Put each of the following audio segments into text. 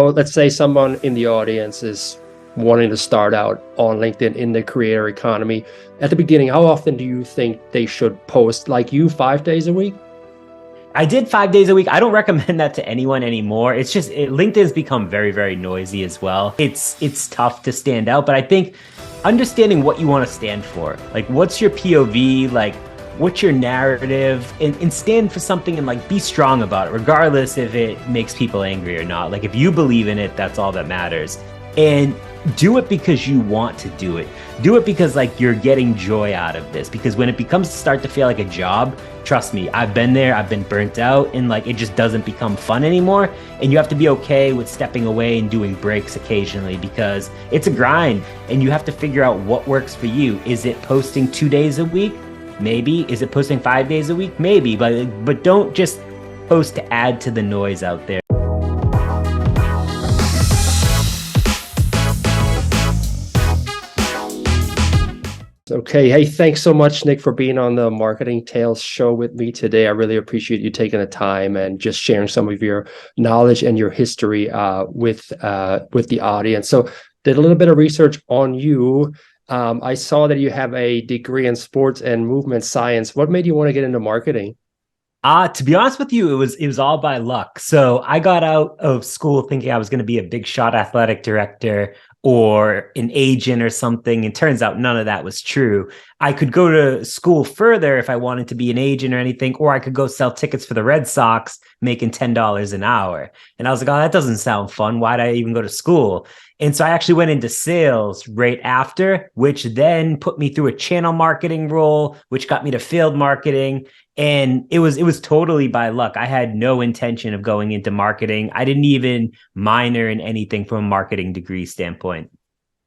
So let's say someone in the audience is wanting to start out on LinkedIn in the creator economy. At the beginning, how often do you think they should post, like you, 5 days a week? I did 5 days a week. I don't recommend that to anyone anymore. It's just LinkedIn's become very, very noisy as well. It's tough to stand out, but I think understanding what you want to stand for, like what's your POV, like what's your narrative, and stand for something and like be strong about it, regardless if it makes people angry or not. Like if you believe in it, that's all that matters. And do it because you want to do it. Do it because like you're getting joy out of this. Because when it becomes start to feel like a job, trust me, I've been there, I've been burnt out, and like it just doesn't become fun anymore. And you have to be okay with stepping away and doing breaks occasionally because it's a grind and you have to figure out what works for you. Is it posting 2 days a week? Maybe. Is it posting 5 days a week? Maybe. But don't just post to add to the noise out there. Okay. Hey, thanks so much, Nick, for being on the Marketing Tales show with me today. I really appreciate you taking the time and just sharing some of your knowledge and your history with the audience. So did a little bit of research on you. I saw that you have a degree in sports and movement science. What made you want to get into marketing? To be honest with you, it was all by luck. So I got out of school thinking I was going to be a big shot athletic director or an agent or something. And turns out none of that was true. I could go to school further if I wanted to be an agent or anything, or I could go sell tickets for the Red Sox making $10 an hour. And I was like, oh, that doesn't sound fun. Why'd I even go to school? And so I actually went into sales right after, which then put me through a channel marketing role, which got me to field marketing. And it was totally by luck. I had no intention of going into marketing. I didn't even minor in anything from a marketing degree standpoint.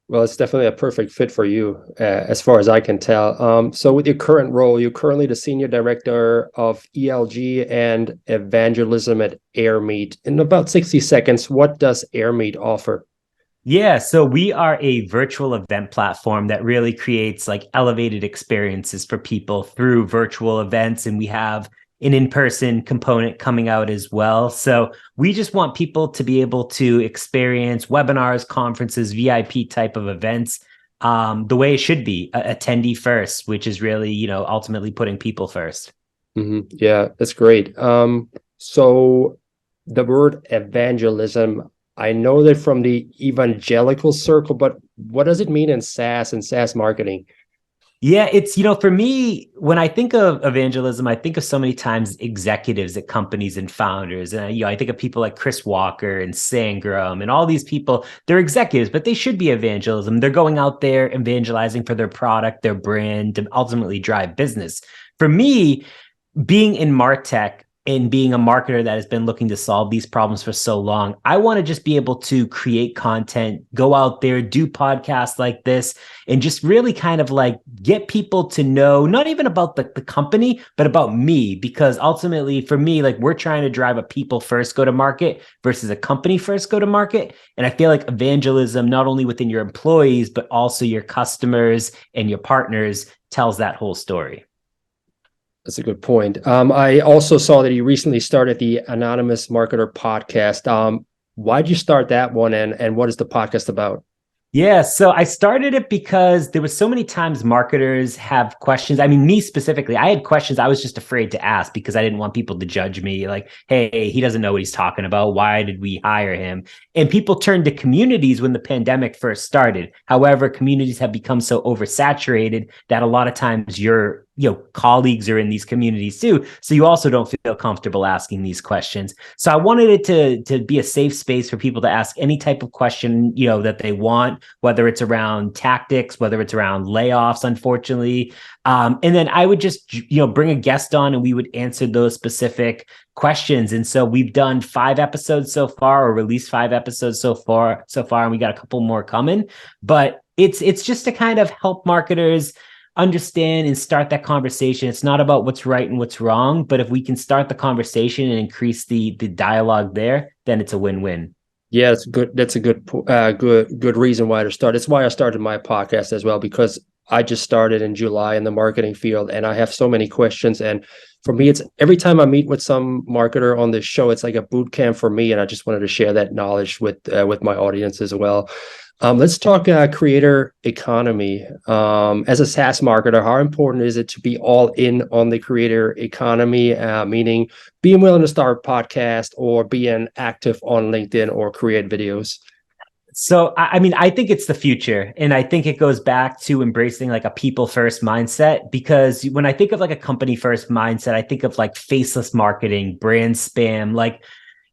Well, it's definitely a perfect fit for you, as far as I can tell. So with your current role, you're currently the Senior Director of ELG and Evangelism at Airmeet. In about 60 seconds, what does Airmeet offer? Yeah, so we are a virtual event platform that really creates like elevated experiences for people through virtual events. And we have an in-person component coming out as well. So we just want people to be able to experience webinars, conferences, VIP type of events the way it should be, attendee first, which is really, ultimately putting people first. Mm-hmm. Yeah, that's great. So the word evangelism, I know that from the evangelical circle, but what does it mean in SaaS and SaaS marketing? Yeah, it's, for me, when I think of evangelism, I think of so many times executives at companies and founders. And, I think of people like Chris Walker and Sangram and all these people. They're executives, but they should be evangelism. They're going out there evangelizing for their product, their brand, to ultimately drive business. For me, being in MarTech, and being a marketer that has been looking to solve these problems for so long, I want to just be able to create content, go out there, do podcasts like this, and just really kind of like get people to know, not even about the company, but about me. Because ultimately for me, like we're trying to drive a people first go to market versus a company first go to market. And I feel like evangelism, not only within your employees, but also your customers and your partners tells that whole story. That's a good point. I also saw that you recently started the Anonymous Marketer podcast. Why'd you start that one, and what is the podcast about? Yeah, so I started it because there was so many times marketers have questions. I mean, me specifically, I had questions I was just afraid to ask because I didn't want people to judge me. Like, hey, he doesn't know what he's talking about. Why did we hire him? And people turned to communities when the pandemic first started. However, communities have become so oversaturated that a lot of times your colleagues are in these communities too. So you also don't feel comfortable asking these questions. So I wanted it to be a safe space for people to ask any type of question, that they want, whether it's around tactics, whether it's around layoffs, unfortunately. And then I would just, bring a guest on and we would answer those specific questions. And so we've done 5 episodes so far, or released 5 episodes so far, and we got a couple more coming. But it's just to kind of help marketers understand and start that conversation. It's not about what's right and what's wrong, but if we can start the conversation and increase the dialogue there, then it's a win-win. Yeah, that's good. That's a good reason why to start. It's why I started my podcast as well, because I just started in July in the marketing field, and I have so many questions. And for me, it's every time I meet with some marketer on this show, it's like a boot camp for me, and I just wanted to share that knowledge with my audience as well. Let's talk creator economy. As a SaaS marketer, how important is it to be all in on the creator economy, meaning being willing to start a podcast or being active on LinkedIn or create videos? So, I mean, I think it's the future. And I think it goes back to embracing like a people first mindset, because when I think of like a company first mindset, I think of like faceless marketing, brand spam, like,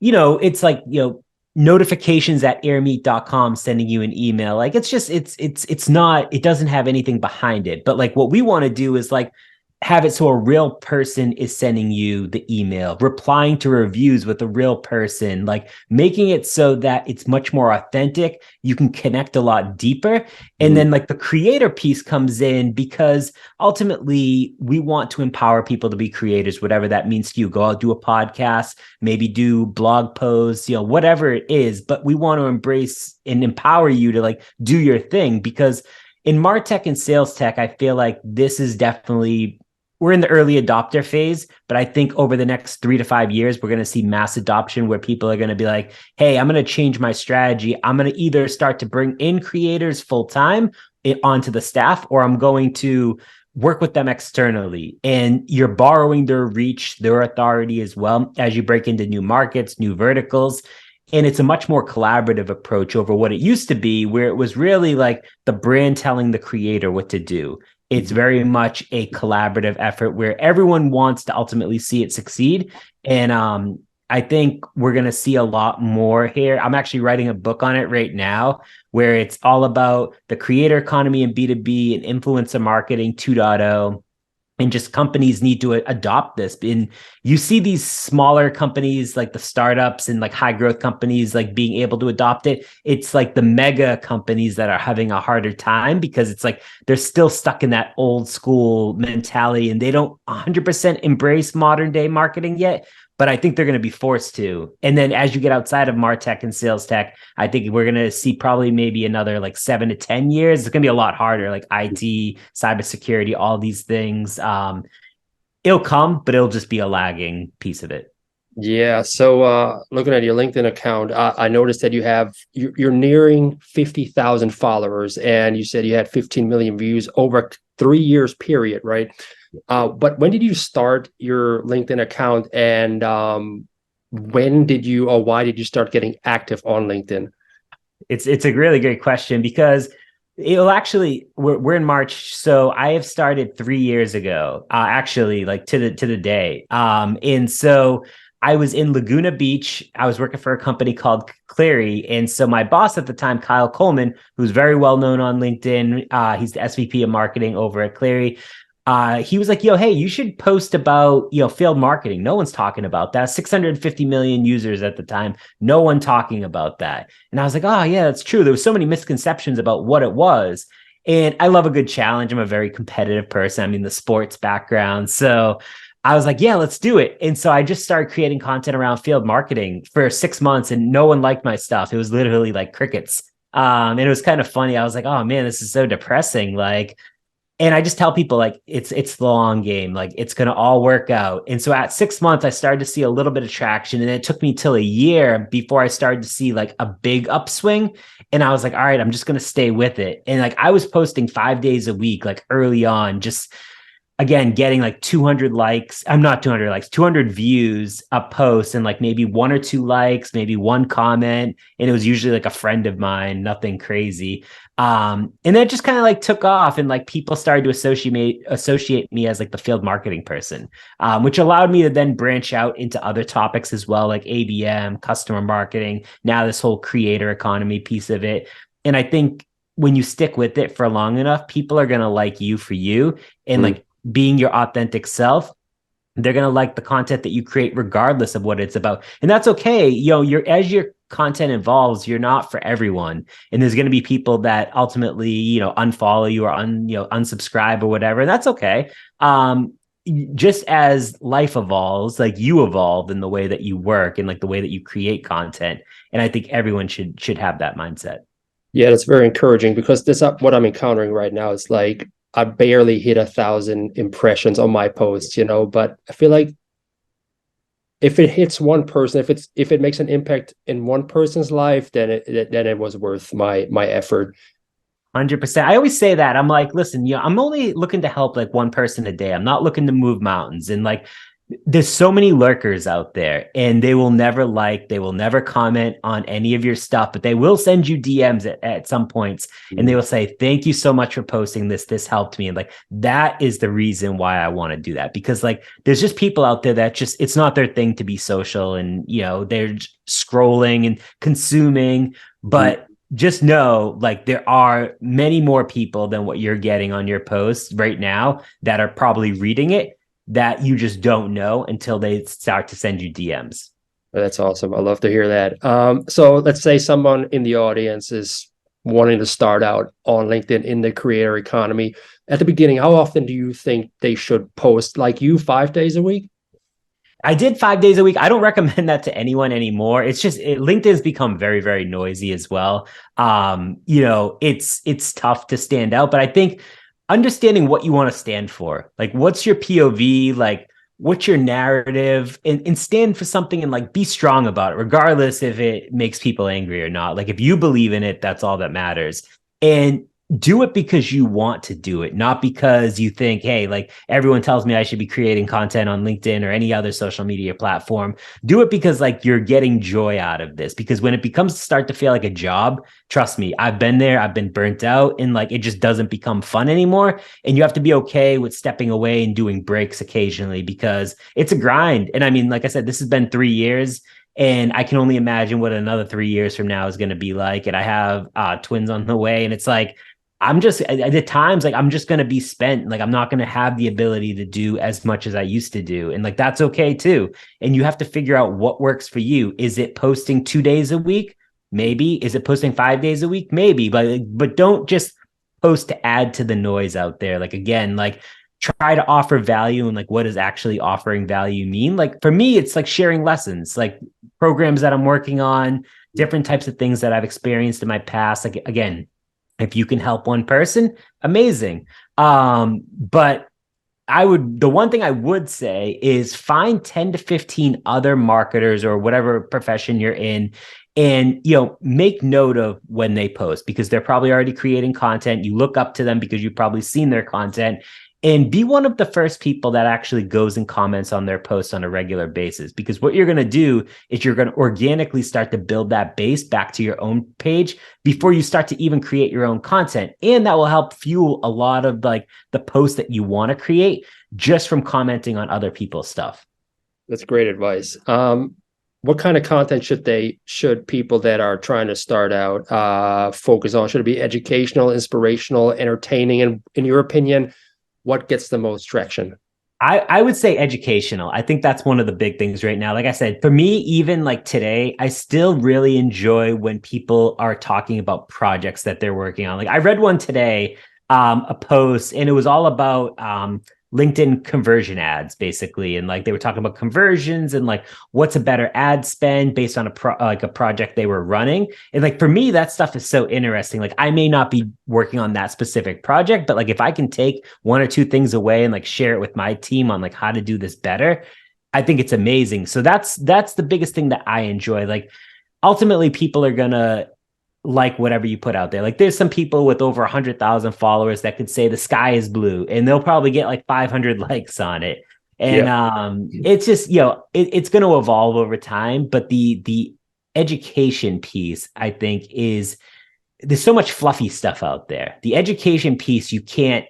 it's like, notifications at airmeet.com sending you an email. Like, it's not, it doesn't have anything behind it. But like what we want to do is like have it so a real person is sending you the email, replying to reviews with a real person, like making it so that it's much more authentic. You can connect a lot deeper. And then like the creator piece comes in, because ultimately we want to empower people to be creators, whatever that means to you. Go out, do a podcast, maybe do blog posts, whatever it is. But we want to embrace and empower you to like do your thing, because in MarTech and sales tech, I feel like this is definitely, we're in the early adopter phase, but I think over the next 3 to 5 years, we're going to see mass adoption where people are going to be like, hey, I'm going to change my strategy. I'm going to either start to bring in creators full time onto the staff, or I'm going to work with them externally. And you're borrowing their reach, their authority as well as you break into new markets, new verticals. And it's a much more collaborative approach over what it used to be, where it was really like the brand telling the creator what to do. It's very much a collaborative effort where everyone wants to ultimately see it succeed. And I think we're going to see a lot more here. I'm actually writing a book on it right now, where it's all about the creator economy and B2B and influencer marketing 2.0. And just companies need to adopt this. And you see these smaller companies like the startups and like high growth companies like being able to adopt it. It's like the mega companies that are having a harder time, because it's like they're still stuck in that old school mentality and they don't 100% embrace modern day marketing yet. But I think they're going to be forced to. And then as you get outside of MarTech and sales tech, I think we're going to see probably maybe another like 7 to 10 years. It's going to be a lot harder, like IT, cybersecurity, all these things. It'll come, but it'll just be a lagging piece of it. Yeah. So looking at your LinkedIn account, I noticed that you're nearing 50,000 followers, and you said you had 15 million views over a 3 years period, right? But when did you start your LinkedIn account, and when did you, or why did you start getting active on LinkedIn? It's a really great question, because it'll actually, we're in March, so I have started 3 years ago, actually, like to the day. And so I was in Laguna Beach. I was working for a company called Cleary. And so my boss at the time, Kyle Coleman, who's very well known on LinkedIn, he's the SVP of marketing over at Cleary. He was like, yo, hey, you should post about, failed marketing. No one's talking about that. 650 million users at the time. No one talking about that. And I was like, oh yeah, that's true. There was so many misconceptions about what it was. And I love a good challenge. I'm a very competitive person. I mean, the sports background. So I was like, yeah, let's do it. And so I just started creating content around failed marketing for 6 months, and no one liked my stuff. It was literally like crickets. And it was kind of funny. I was like, oh man, this is so depressing. And I just tell people like, it's the long game, like it's going to all work out. And so at 6 months, I started to see a little bit of traction, and it took me till a year before I started to see like a big upswing. And I was like, all right, I'm just going to stay with it. And like, I was posting 5 days a week, like early on, just again, getting like 200 likes. I'm not 200 likes, 200 views a post, and like maybe 1 or 2 likes, maybe 1 comment. And it was usually like a friend of mine, nothing crazy. And that just kind of like took off, and like people started to associate me as like the field marketing person, which allowed me to then branch out into other topics as well, like ABM, customer marketing, now this whole creator economy piece of it. And I think when you stick with it for long enough, people are going to like you for you, and like being your authentic self. They're going to like the content that you create regardless of what it's about. And that's okay. As your content evolves, you're not for everyone. And there's going to be people that ultimately, unfollow you or unsubscribe or whatever. And that's okay. Just as life evolves, like you evolve in the way that you work and like the way that you create content. And I think everyone should have that mindset. Yeah, that's very encouraging, because this what I'm encountering right now is like, I barely hit 1,000 impressions on my posts, but I feel like if it hits one person, if it makes an impact in one person's life, then it was worth my effort. 100%. I always say that. I'm like, listen, I'm only looking to help like one person a day. I'm not looking to move mountains. And like, there's so many lurkers out there, and they will never comment on any of your stuff, but they will send you DMs at some points, and they will say, thank you so much for posting this. This helped me. And like, that is the reason why I want to do that, because like, there's just people out there that just, it's not their thing to be social, and, they're scrolling and consuming, but just know, like, there are many more people than what you're getting on your posts right now that are probably reading it, that you just don't know until they start to send you DMs. That's awesome. I love to hear that. So let's say someone in the audience is wanting to start out on LinkedIn in the creator economy. At the beginning, how often do you think they should post, like you, 5 days a week? I did 5 days a week. I don't recommend that to anyone anymore. It's just LinkedIn's become very, very noisy as well. It's tough to stand out, but I think understanding what you want to stand for, like what's your POV, like what's your narrative, and stand for something, and like be strong about it, regardless if it makes people angry or not. Like if you believe in it, that's all that matters. And do it because you want to do it, not because you think, hey, like everyone tells me I should be creating content on LinkedIn or any other social media platform. Do it because like you're getting joy out of this, because when it becomes to start to feel like a job, trust me, I've been there, I've been burnt out, and like it just doesn't become fun anymore. And you have to be okay with stepping away and doing breaks occasionally, because it's a grind. And I mean, like I said, this has been 3 years. And I can only imagine what another 3 years from now is going to be like. And I have twins on the way. And it's like, I'm just at times like I'm just going to be spent. Like I'm not going to have the ability to do as much as I used to do. And like, that's okay too. And you have to figure out what works for you. Is it posting 2 days a week? Maybe. Is it posting 5 days a week? Maybe. But don't just post to add to the noise out there. Like, again, like try to offer value, and like, what does actually offering value mean? Like for me, it's like sharing lessons, like programs that I'm working on, different types of things that I've experienced in my past. Like, again, if you can help one person, amazing. But the one thing I would say is find 10 to 15 other marketers or whatever profession you're in, and, make note of when they post, because they're probably already creating content. You look up to them because you've probably seen their content, and be one of the first people that actually goes and comments on their posts on a regular basis. Because what you're going to do is you're going to organically start to build that base back to your own page before you start to even create your own content. And that will help fuel a lot of like the posts that you want to create just from commenting on other people's stuff. That's great advice. What kind of content should people that are trying to start out focus on? Should it be educational, inspirational, entertaining? And in your opinion, what gets the most traction? I would say educational. I think that's one of the big things right now. Like I said, for me, even like today, I still really enjoy when people are talking about projects that they're working on. Like I read one today, a post, and it was all about LinkedIn conversion ads, basically. And like they were talking about conversions and like what's a better ad spend based on a project they were running. And like for me, that stuff is so interesting. Like I may not be working on that specific project, but like if I can take 1 or 2 things away and like share it with my team on like how to do this better, I think it's amazing. So that's the biggest thing that I enjoy. Like ultimately, people are gonna like whatever you put out there. Like there's some people with over 100,000 followers that could say the sky is blue, and they'll probably get like 500 likes on it. And it's just, it's going to evolve over time. But the education piece, I think, is there's so much fluffy stuff out there. The education piece, you can't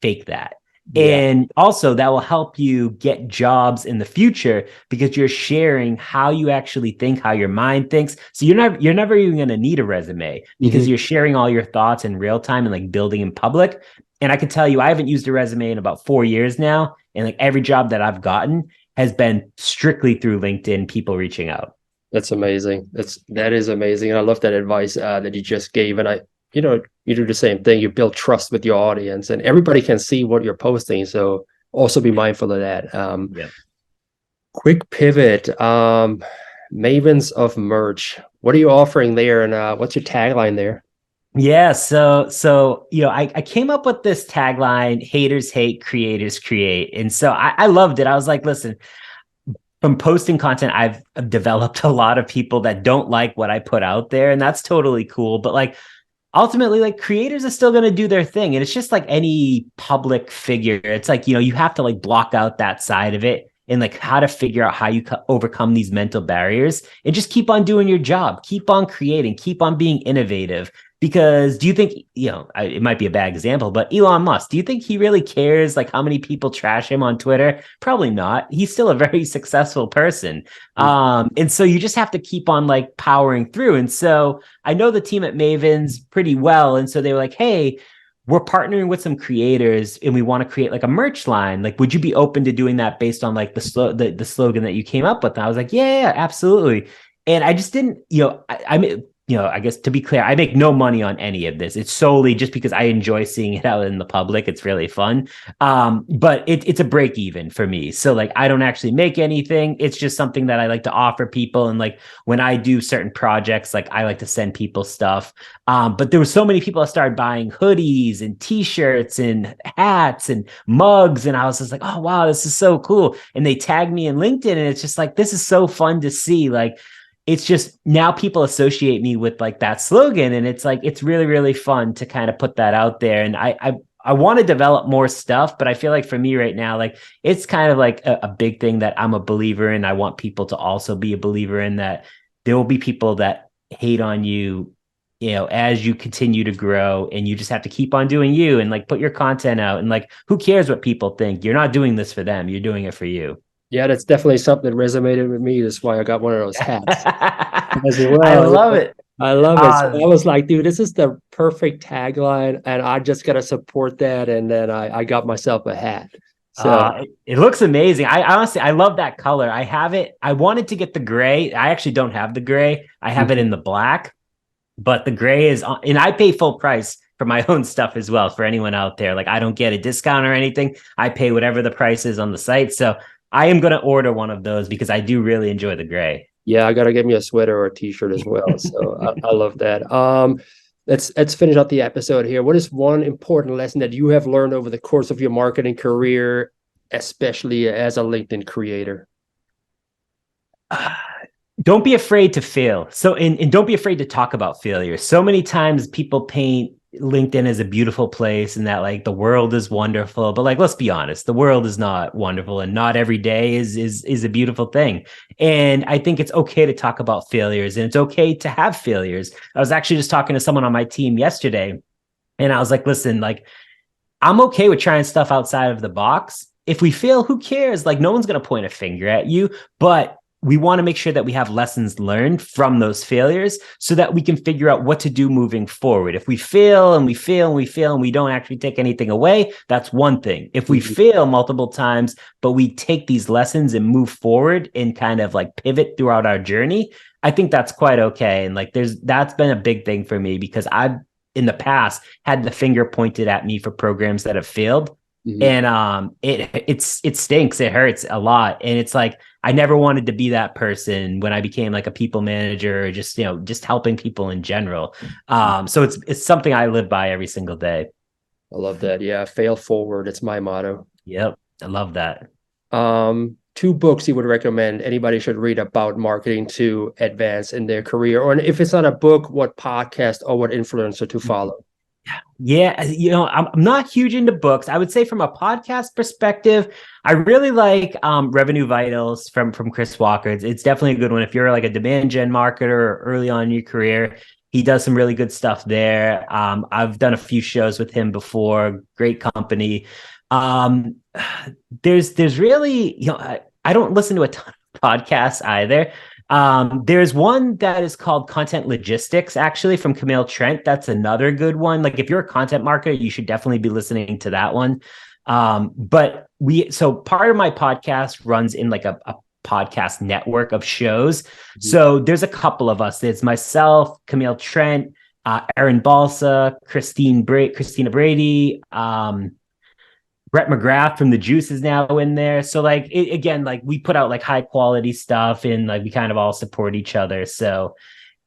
fake that. And also that will help you get jobs in the future because you're sharing how you actually think, how your mind thinks. So you're never even going to need a resume because you're sharing all your thoughts in real time and like building in public. And I can tell you, I haven't used a resume in about 4 years now. And like every job that I've gotten has been strictly through LinkedIn, people reaching out. That's amazing. That is amazing. And I love that advice that you just gave. And you do the same thing. You build trust with your audience, and everybody can see what you're posting. So also be mindful of that. Quick pivot. Mavens of Merch. What are you offering there, and what's your tagline there? Yeah, so I came up with this tagline: haters hate, creators create. And so I loved it. I was like, listen, from posting content, I've developed a lot of people that don't like what I put out there, and that's totally cool. But like ultimately, like creators are still going to do their thing, and it's just like any public figure. It's like, you have to like block out that side of it, and like how to figure out how you overcome these mental barriers, and just keep on doing your job, keep on creating, keep on being innovative. Because do you think, it might be a bad example, but Elon Musk, do you think he really cares like how many people trash him on Twitter? Probably not. He's still a very successful person. And so you just have to keep on like powering through. And so I know the team at Mavens pretty well. And so they were like, hey, we're partnering with some creators and we want to create like a merch line. Like, would you be open to doing that based on like the slogan that you came up with? And I was like, yeah, absolutely. And I just didn't, I guess to be clear, I make no money on any of this. It's solely just because I enjoy seeing it out in the public. It's really fun. But it's a break even for me. So like, I don't actually make anything. It's just something that I like to offer people. And like, when I do certain projects, like I like to send people stuff. But there were so many people that started buying hoodies and t-shirts and hats and mugs. And I was just like, oh, wow, this is so cool. And they tagged me in LinkedIn, and it's just like, this is so fun to see. Like, it's just now people associate me with like that slogan, and it's like, it's really, really fun to kind of put that out there. And I want to develop more stuff, but I feel like for me right now, like it's kind of like a big thing that I'm a believer in. I want people to also be a believer in that there will be people that hate on you, as you continue to grow, and you just have to keep on doing you and like put your content out, and like, who cares what people think? You're not doing this for them. You're doing it for you. Yeah, that's definitely something that resonated with me. That's why I got one of those hats as I well. love it. I love it. So I was like, dude, this is the perfect tagline, and I just gotta support that. And then I got myself a hat. So It looks amazing. I honestly, I love that color. I have it. I wanted to get the gray. I actually don't have the gray. I have it in the black, but the gray is on, and I pay full price for my own stuff as well. For anyone out there, like I don't get a discount or anything. I pay whatever the price is on the site. So I am going to order one of those because I do really enjoy the gray. yeah, I gotta get me a sweater or a t-shirt as well. So I love that. Let's finish up the episode here. What is one important lesson that you have learned over the course of your marketing career, especially as a LinkedIn creator? Don't be afraid to fail. So, and don't be afraid to talk about failure. So many times people paint LinkedIn as a beautiful place and that like the world is wonderful, but like, let's be honest, the world is not wonderful, and not every day is a beautiful thing. And I think it's okay to talk about failures, and it's okay to have failures. I was actually just talking to someone on my team yesterday, and I was like, listen, like, I'm okay with trying stuff outside of the box. If we fail, who cares? Like, no one's going to point a finger at you, but we want to make sure that we have lessons learned from those failures so that we can figure out what to do moving forward. If we fail and we fail and we fail and we don't actually take anything away, that's one thing. If we fail multiple times, but we take these lessons and move forward and kind of like pivot throughout our journey, I think that's quite okay. And like, that's been a big thing for me, because I've in the past had the finger pointed at me for programs that have failed. And it stinks. It hurts a lot. And it's like, I never wanted to be that person when I became like a people manager, or just, just helping people in general. So it's something I live by every single day. I love that. Yeah, fail forward. It's my motto. Yep. I love that. Two books you would recommend anybody should read about marketing to advance in their career, or if it's not a book, what podcast or what influencer to follow? Yeah, I'm not huge into books. I would say from a podcast perspective, I really like Revenue Vitals from Chris Walker. It's definitely a good one if you're like a demand gen marketer or early on in your career. He does some really good stuff there. I've done a few shows with him before. Great company. There's really, I don't listen to a ton of podcasts either. There's one that is called Content Logistics, actually, from Camille Trent. That's another good one. Like, if you're a content marketer, you should definitely be listening to that one. So part of my podcast runs in like a podcast network of shows. So there's a couple of us. It's myself, Camille Trent, Aaron Balsa, Christina Brady, Brett McGrath from The Juice is now in there. So like, again, like we put out like high quality stuff, and like we kind of all support each other. So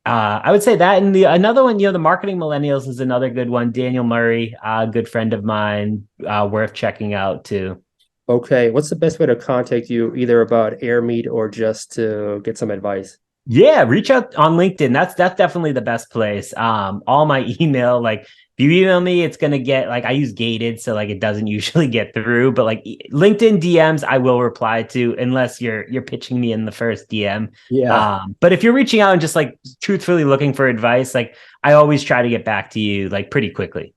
I would say that, and the another one, the Marketing Millennials is another good one. Daniel Murray, a good friend of mine, worth checking out too. Okay, what's the best way to contact you, either about Airmeet or just to get some advice? Yeah, reach out on LinkedIn. That's definitely the best place. All my email, like if you email me, it's gonna get like I use gated, so like it doesn't usually get through. But like LinkedIn DMs, I will reply to unless you're pitching me in the first DM. Yeah. But if you're reaching out and just like truthfully looking for advice, like I always try to get back to you like pretty quickly.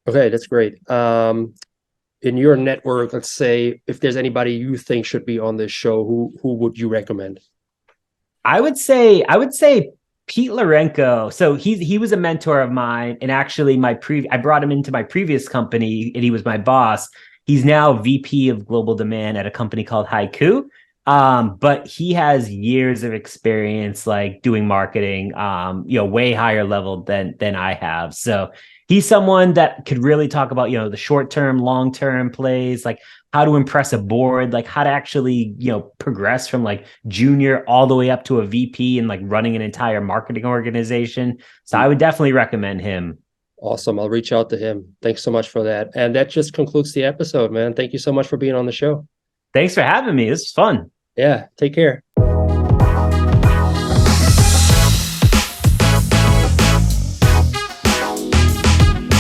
Okay, that's great. In your network, let's say if there's anybody you think should be on this show, who would you recommend? I would say Pete Larenko. So he was a mentor of mine, and actually I brought him into my previous company, and he was my boss. He's now VP of Global Demand at a company called Haiku. But he has years of experience like doing marketing, way higher level than I have. So he's someone that could really talk about, the short term, long term plays, like how to impress a board, like how to actually, progress from like junior all the way up to a VP and like running an entire marketing organization. So I would definitely recommend him. Awesome. I'll reach out to him. Thanks so much for that. And that just concludes the episode, man. Thank you so much for being on the show. Thanks for having me. This is fun. Yeah, take care.